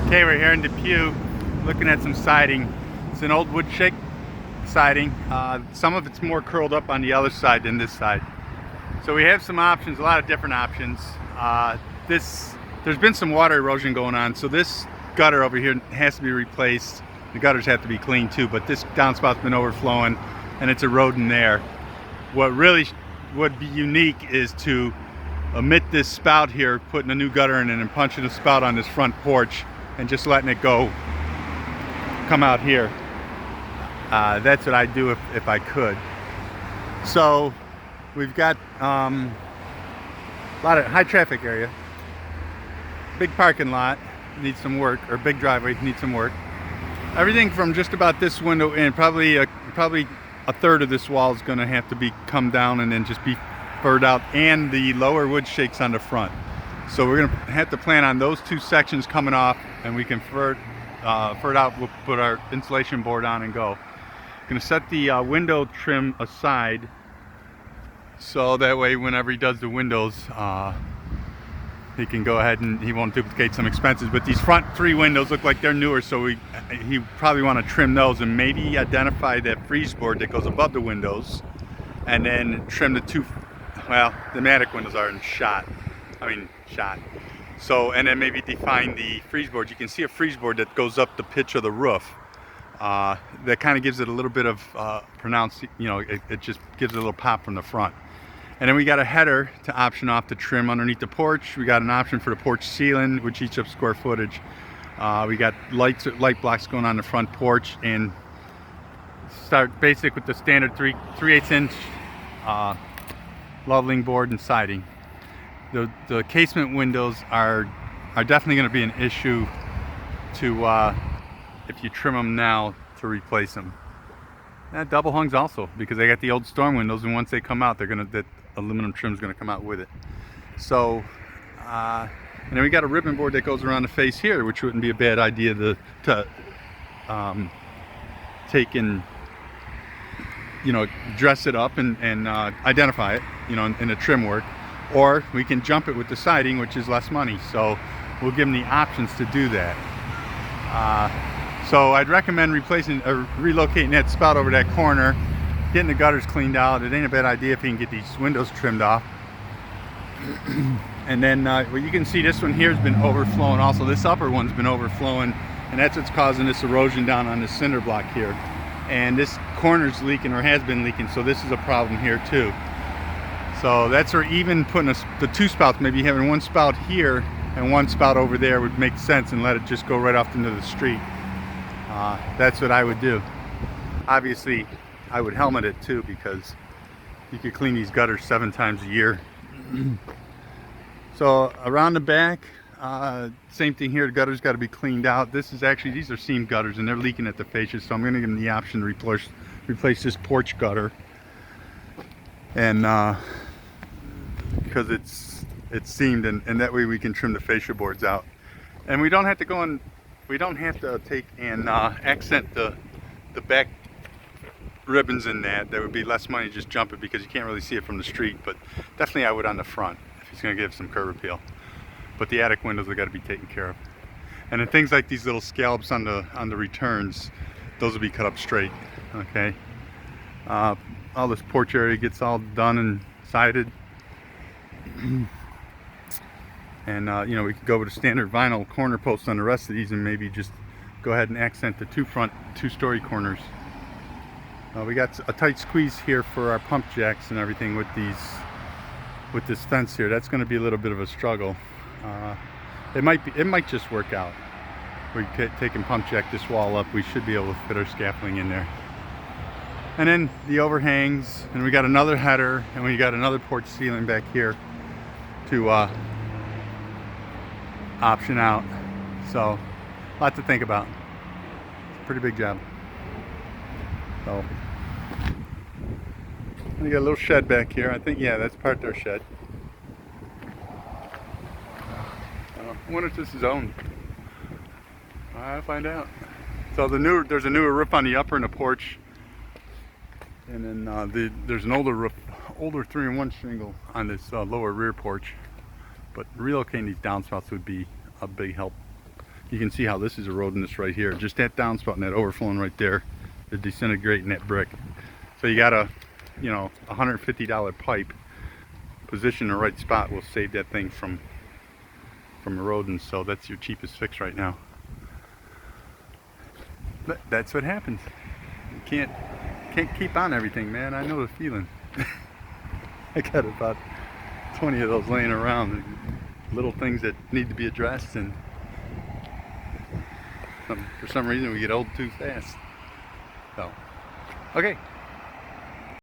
Okay, we're here in Depew looking at some siding. It's an old wood shake siding. Some of it's more curled up on the other side than this side. So we have some options, a lot of different options. There's been some water erosion going on, so this gutter over here has to be replaced. The gutters have to be cleaned too, but this downspout's been overflowing and it's eroding there. What really would be unique is to omit this spout here, putting a new gutter in and punching a spout on this front porch and just letting it go come out here. That's what I'd do if I could. So we've got a lot of high traffic area, big parking lot needs some work, or big driveway needs some work. Everything from just about this window in, probably a third of this wall is going to have to be come down and then just be furred out, and the lower wood shakes on the front. So we're going to have to plan on those two sections coming off, and we can fur it out. We'll put our insulation board on and go. Going to set the window trim aside, so that way whenever he does the windows, he can go ahead and he won't duplicate some expenses. But these front three windows look like they're newer, so he probably want to trim those and maybe identify that freeze board that goes above the windows, and then trim the two. Well, the Matic windows are in shot. So, and then maybe define the freeze board. You can see a freeze board that goes up the pitch of the roof. That kind of gives it a little bit of pronounced, it just gives it a little pop from the front. And then we got a header to option off to trim underneath the porch. We got an option for the porch ceiling, which eats up square footage. We got light blocks going on the front porch, and start basic with the standard 3/8 inch leveling board and siding. The casement windows are definitely going to be an issue to if you trim them now to replace them. Double hungs also, because they got the old storm windows, and once they come out, that aluminum trim is going to come out with it. So and then we got a ribbon board that goes around the face here, which wouldn't be a bad idea to take and dress it up and identify it in the trim work. Or we can jump it with the siding, which is less money. So we'll give them the options to do that. So I'd recommend relocating that spout over that corner, getting the gutters cleaned out. It ain't a bad idea if you can get these windows trimmed off. And then well, you can see this one here has been overflowing also. This upper one's been overflowing, and that's what's causing this erosion down on this cinder block here. And this corner's leaking, or has been leaking, so this is a problem here too. So that's where even putting the two spouts, maybe having one spout here and one spout over there, would make sense, and let it just go right off into the street. That's what I would do. Obviously, I would helmet it too, because you could clean these gutters 7 times a year. So around the back, same thing here. The gutters got to be cleaned out. These are seam gutters, and they're leaking at the fascias, so I'm going to give them the option to replace this porch gutter. And because it's seamed, and that way we can trim the fascia boards out, and we don't have to take and accent the back ribbons in that. That would be less money, just jump it, because you can't really see it from the street. But definitely I would on the front if he's going to give some curb appeal. But the attic windows have got to be taken care of, and then things like these little scallops on the returns, those will be cut up straight. Okay. All this porch area gets all done and sided. And we could go with a standard vinyl corner post on the rest of these, and maybe just go ahead and accent the two-story corners. We got a tight squeeze here for our pump jacks and everything with this fence here. That's going to be a little bit of a struggle. It might just work out. We take and pump jack this wall up. We should be able to fit our scaffolding in there. And then the overhangs, and we got another header, and we got another porch ceiling back here to option out. So, a lot to think about. It's a pretty big job. So, we got a little shed back here. I think, yeah, that's part of their shed. I wonder if this is owned. I'll find out. So there's a newer roof on the upper and the porch. And then there's an older roof, older 3-in-1 shingle on this lower rear porch. But relocating these downspouts would be a big help. You can see how this is eroding this right here. Just that downspout and that overflowing right there is disintegrating that brick. So you got a, you know, $150 pipe positioned in the right spot will save that thing from eroding. So that's your cheapest fix right now. But that's what happens. You can't keep on everything, man. I know the feeling. I got about 20 of those laying around, little things that need to be addressed, and for some reason we get old too fast. So, okay.